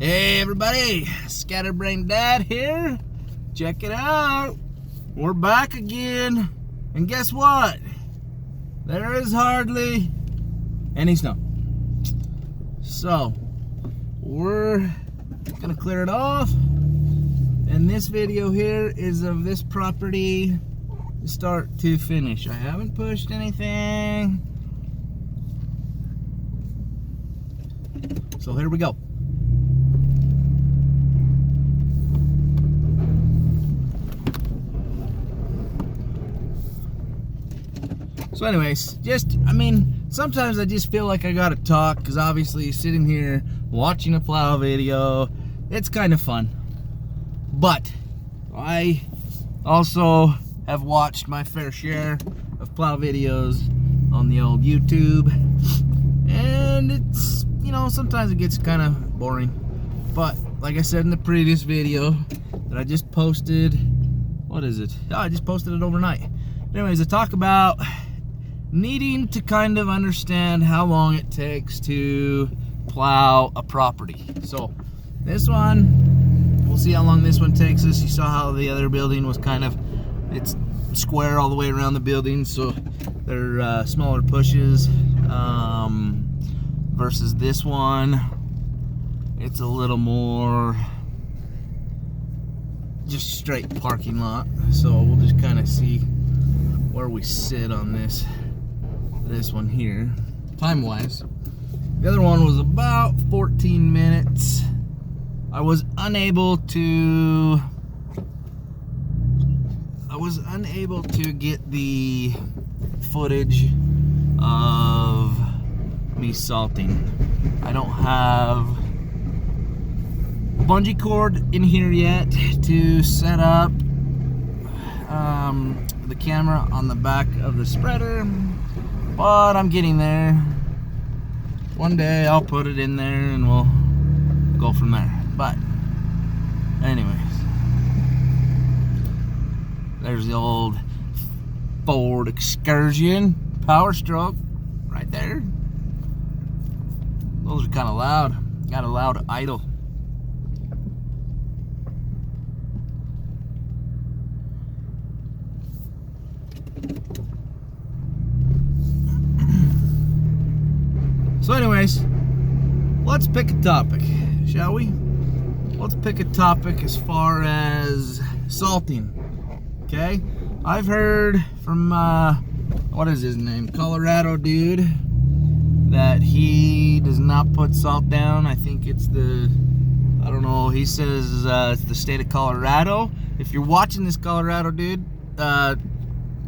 Hey everybody, Scatterbrain Dad here. Check it out. We're back again. And guess what? There is hardly any snow. So, we're gonna clear it off. And this video here is of this property start to finish. I haven't pushed anything. So here we go. So anyways, sometimes I just feel like I gotta talk, because obviously sitting here watching a plow video, it's kind of fun. But I also have watched my fair share of plow videos on the old YouTube, and it's, sometimes it gets kind of boring. But like I said in the previous video that I just posted, what is it? Oh, I just posted it overnight. Anyways, I talk about needing to kind of understand how long it takes to plow a property. So this one, we'll see how long this one takes us. You saw how the other building was it's square all the way around the building, so they're smaller pushes, versus this one, it's a little more just straight parking lot. So we'll just kind of see where we sit on this one here, time-wise. The other one was about 14 minutes. I was unable to get the footage of me salting. I don't have a bungee cord in here yet to set up the camera on the back of the spreader, but I'm getting there. One day I'll put it in there and we'll go from there. But anyways, there's the old Ford Excursion Power Stroke right there. Those are kind of loud. Got a loud idle. So anyways, let's pick a topic, shall we? Let's pick a topic as far as salting, okay? I've heard from, what is his name? Colorado dude, that he does not put salt down. I think it's I don't know, he says it's the state of Colorado. If you're watching this, Colorado dude,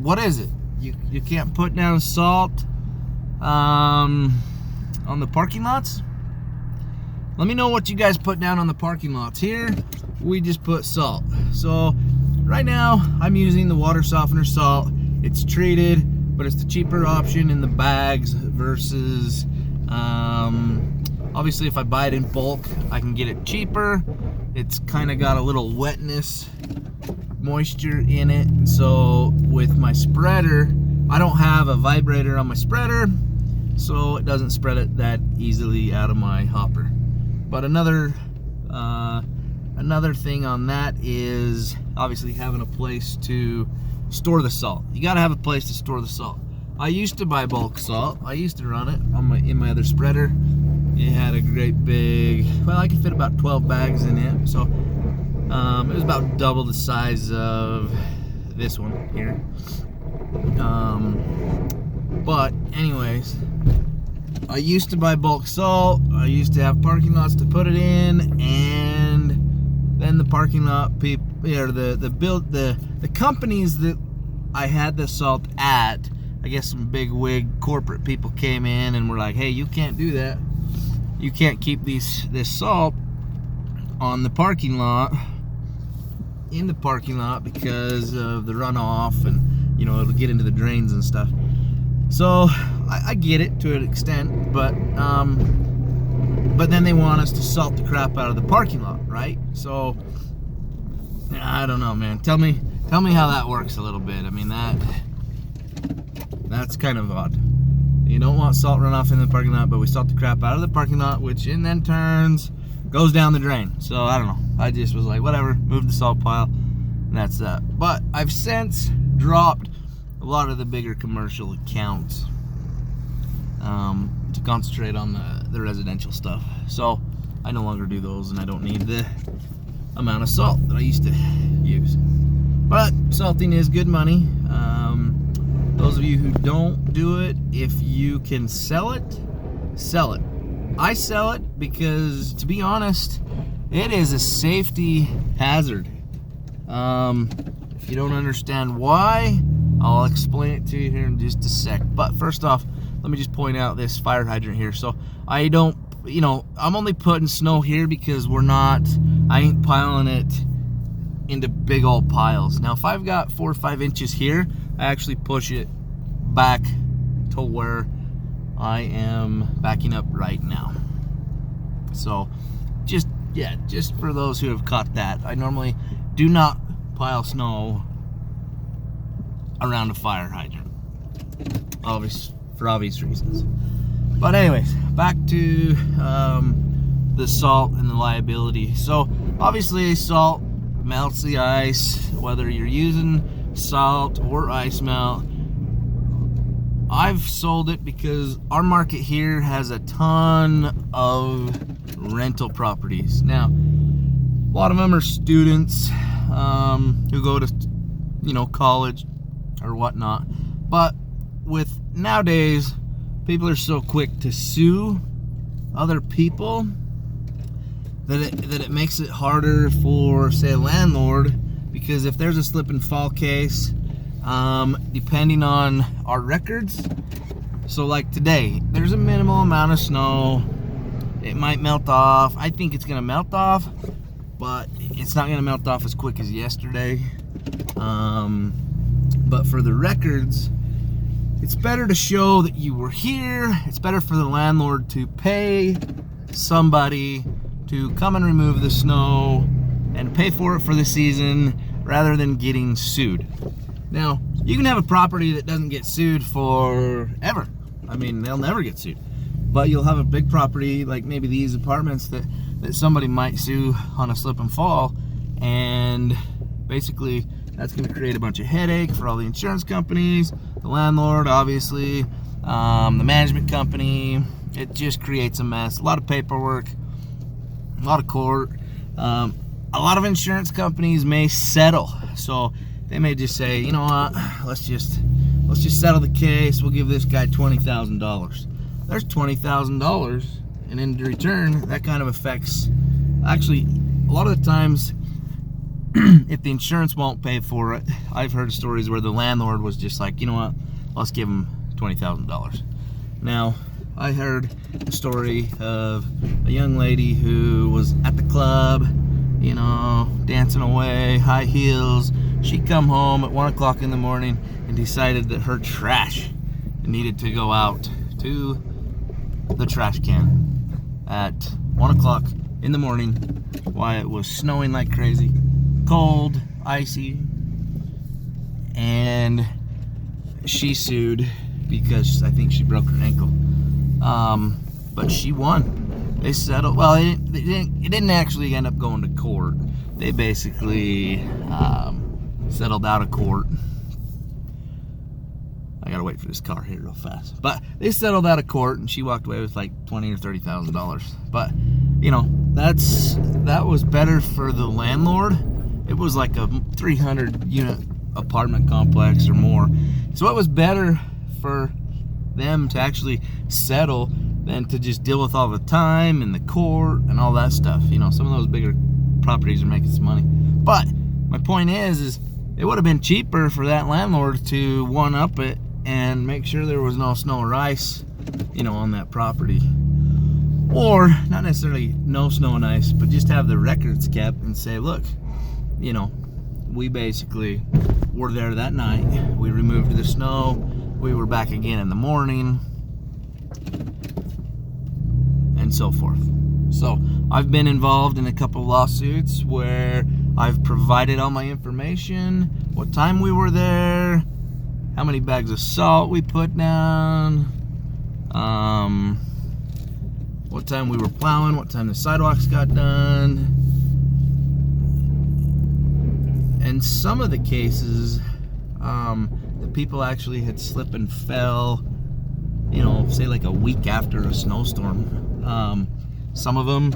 what is it? You can't put down salt on the parking lots? Let me know what you guys put down on the parking lots. Here, we just put salt. So, right now, I'm using the water softener salt. It's treated, but it's the cheaper option in the bags versus, obviously if I buy it in bulk, I can get it cheaper. It's kind of got a little wetness, moisture in it. So, with my spreader, I don't have a vibrator on my spreader, so it doesn't spread it that easily out of my hopper. But another thing on that is obviously having a place to store the salt. You gotta have a place to store the salt. I used to buy bulk salt. I used to run it in my other spreader. It had a great big, well, I could fit about 12 bags in it. So it was about double the size of this one here. But anyways, I used to buy bulk salt. I used to have parking lots to put it in, and then the parking lot people, the companies that I had the salt at, I guess some big wig corporate people came in and were like, "Hey, you can't do that. You can't keep this salt on the parking lot, in the parking lot, because of the runoff, and it'll get into the drains and stuff." So I get it to an extent, but then they want us to salt the crap out of the parking lot, right? So I don't know, man. Tell me how that works a little bit. I mean, that's kind of odd. You don't want salt runoff in the parking lot, but we salt the crap out of the parking lot, which in then turns goes down the drain. So I don't know. I just was like, whatever, move the salt pile, and that's that. But I've since dropped a lot of the bigger commercial accounts to concentrate on the residential stuff. So I no longer do those, and I don't need the amount of salt that I used to use. But salting is good money. Those of you who don't do it, if you can sell it, sell it. I sell it because, to be honest, it is a safety hazard. If you don't understand why, I'll explain it to you here in just a sec. But first off, let me just point out this fire hydrant here. So I don't, I'm only putting snow here because I ain't piling it into big old piles. Now, if I've got 4 or 5 inches here, I actually push it back to where I am backing up right now. So just for those who have caught that, I normally do not pile snow around a fire hydrant, for obvious reasons. But anyways, back to the salt and the liability. So obviously salt melts the ice, whether you're using salt or ice melt. I've sold it because our market here has a ton of rental properties. Now, a lot of them are students who go to, college or whatnot. But with nowadays, people are so quick to sue other people that it makes it harder for, say, a landlord, because if there's a slip and fall case, depending on our records, so like today, there's a minimal amount of snow. It might melt off. I think it's gonna melt off, but it's not gonna melt off as quick as yesterday. But for the records, it's better to show that you were here. It's better for the landlord to pay somebody to come and remove the snow and pay for it for the season rather than getting sued. Now, you can have a property that doesn't get sued forever. I mean, they'll never get sued. But you'll have a big property like maybe these apartments that somebody might sue on a slip and fall, and basically that's going to create a bunch of headache for all the insurance companies, the landlord, obviously, the management company. It just creates a mess. A lot of paperwork, a lot of court. A lot of insurance companies may settle, so they may just say, you know what, let's just settle the case. We'll give this guy $20,000. There's $20,000, and in return, that kind of affects. Actually, a lot of the times, if the insurance won't pay for it, I've heard stories where the landlord was just like, you know what, let's give him $20,000. Now, I heard a story of a young lady who was at the club, dancing away, high heels. She come home at 1 o'clock in the morning and decided that her trash needed to go out to the trash can at 1 o'clock in the morning while it was snowing like crazy, cold, icy, and she sued because I think she broke her ankle. But she won. They settled. Well, it didn't actually end up going to court. They basically settled out of court. I gotta wait for this car here real fast. But they settled out of court, and she walked away with like $20,000 or $30,000. But that was better for the landlord. It was like a 300-unit apartment complex or more. So it was better for them to actually settle than to just deal with all the time and the court and all that stuff. Some of those bigger properties are making some money. But my point is it would have been cheaper for that landlord to one-up it and make sure there was no snow or ice, on that property. Or not necessarily no snow and ice, but just have the records kept and say, look, we basically were there that night. We removed the snow. We were back again in the morning, and so forth. So I've been involved in a couple of lawsuits where I've provided all my information, what time we were there, how many bags of salt we put down, what time we were plowing, what time the sidewalks got done. And some of the cases, the people actually had slipped and fell, you know, say like a week after a snowstorm. Some of them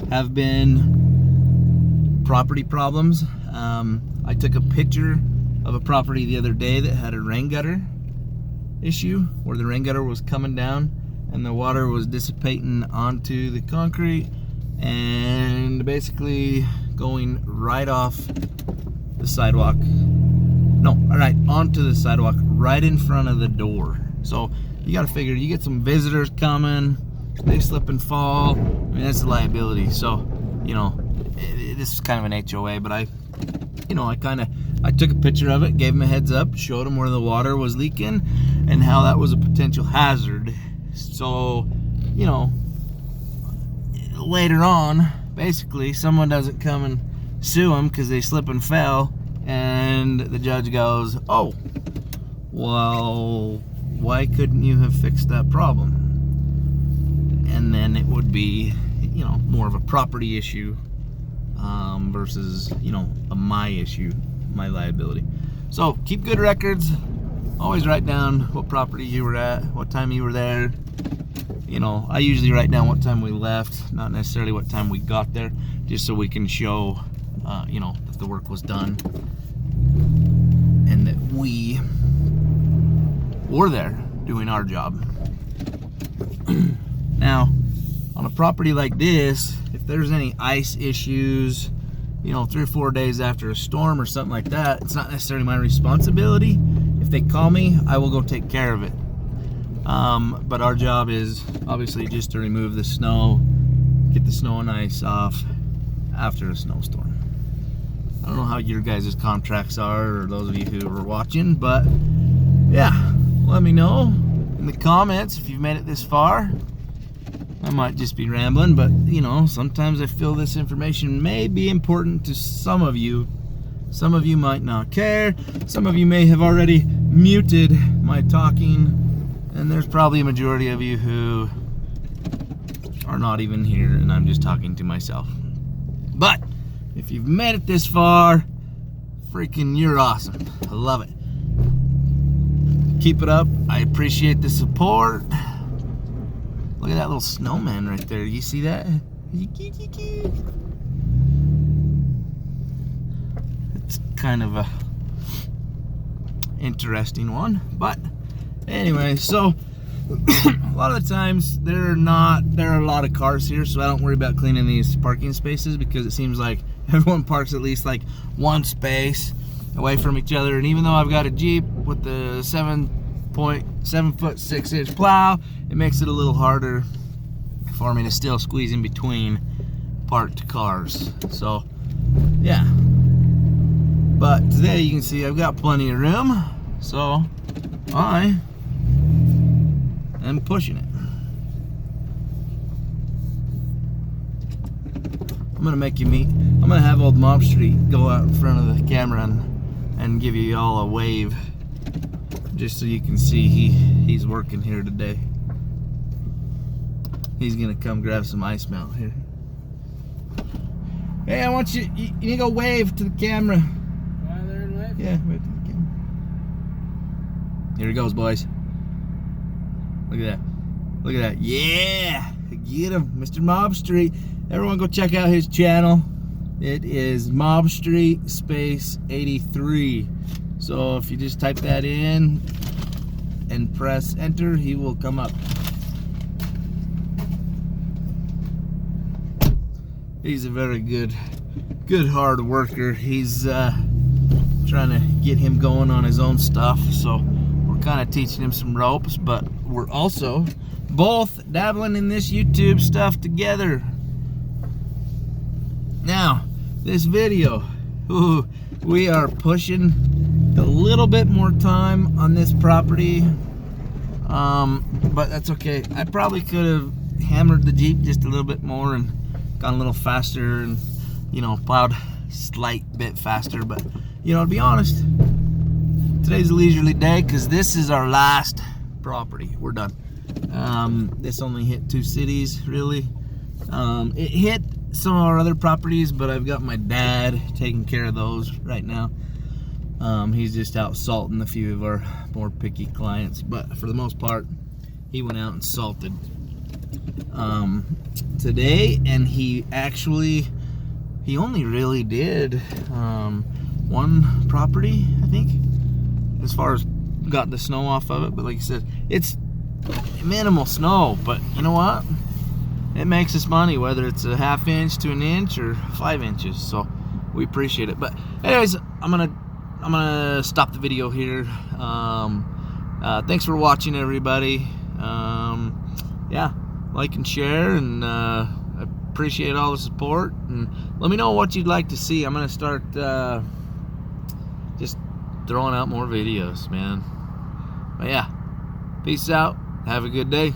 have been property problems. I took a picture of a property the other day that had a rain gutter issue, where the rain gutter was coming down and the water was dissipating onto the concrete and basically going right off the sidewalk. No, all right, onto the sidewalk right in front of the door. So you got to figure, you get some visitors coming, they slip and fall. I mean, that's a liability. So, you know, this is kind of an HOA, but I took a picture of it, gave them a heads up, showed them where the water was leaking and how that was a potential hazard. So, you know, later on, basically, someone doesn't come and sue them because they slip and fell, and the judge goes, oh, well, why couldn't you have fixed that problem? And then it would be, you know, more of a property issue versus, you know, my issue, my liability. So keep good records. Always write down what property you were at, what time you were there. You know, I usually write down what time we left, not necessarily what time we got there, just so we can show, you know, that the work was done and that we were there doing our job. Now, on a property like this, if there's any ice issues, you know, 3 or 4 days after a storm or something like that, it's not necessarily my responsibility. If they call me, I will go take care of it. But our job is obviously just to remove the snow, get the snow and ice off after a snowstorm. I don't know how your guys' contracts are, or those of you who are watching, but yeah, let me know in the comments if you've made it this far. I might just be rambling, but you know, sometimes I feel this information may be important to some of you. Some of you might not care. Some of you may have already muted my talking, and there's probably a majority of you who are not even here, and I'm just talking to myself. But if you've made it this far, freaking you're awesome. I love it. Keep it up. I appreciate the support. Look at that little snowman right there. You see that? It's kind of a interesting one. But anyway, so a lot of the times there are a lot of cars here, so I don't worry about cleaning these parking spaces, because it seems like everyone parks at least like one space away from each other. And even though I've got a Jeep with the 7.7 6 inch plow, it makes it a little harder for me to still squeeze in between parked cars. So yeah, but today you can see I've got plenty of room, so I am pushing it. I'm gonna have old Mob Street go out in front of the camera and give you all a wave, just so you can see he's working here today. He's gonna come grab some ice melt here. Hey, I want you need to go wave to the camera. Right there and wave? Yeah, wave to the camera. Here he goes, boys. Look at that. Look at that. Yeah! Get him, Mr. Mob Street. Everyone go check out his channel. It is Mob Street space 83. So if you just type that in and press enter, he will come up. He's a very good hard worker. He's trying to get him going on his own stuff, so we're kind of teaching him some ropes, but we're also both dabbling in this YouTube stuff together. Now, this video, we are pushing a little bit more time on this property, but that's okay. I probably could have hammered the Jeep just a little bit more and gone a little faster, and you know, plowed a slight bit faster. But you know, to be honest, today's a leisurely day because this is our last property. We're done. This only hit 2 cities, really. It hit some of our other properties, but I've got my dad taking care of those right now. He's just out salting a few of our more picky clients, but for the most part, he went out and salted today, and he only really did 1 property, I think, as far as got the snow off of it. But like I said, it's minimal snow, but you know what, it makes us money, whether it's a 1/2 inch to 1 inch or 5 inches, so we appreciate it. But anyways, I'm gonna stop the video here. Thanks for watching, everybody. Yeah, like and share, and appreciate all the support, and let me know what you'd like to see. I'm gonna start just throwing out more videos, man. But yeah, peace out, have a good day.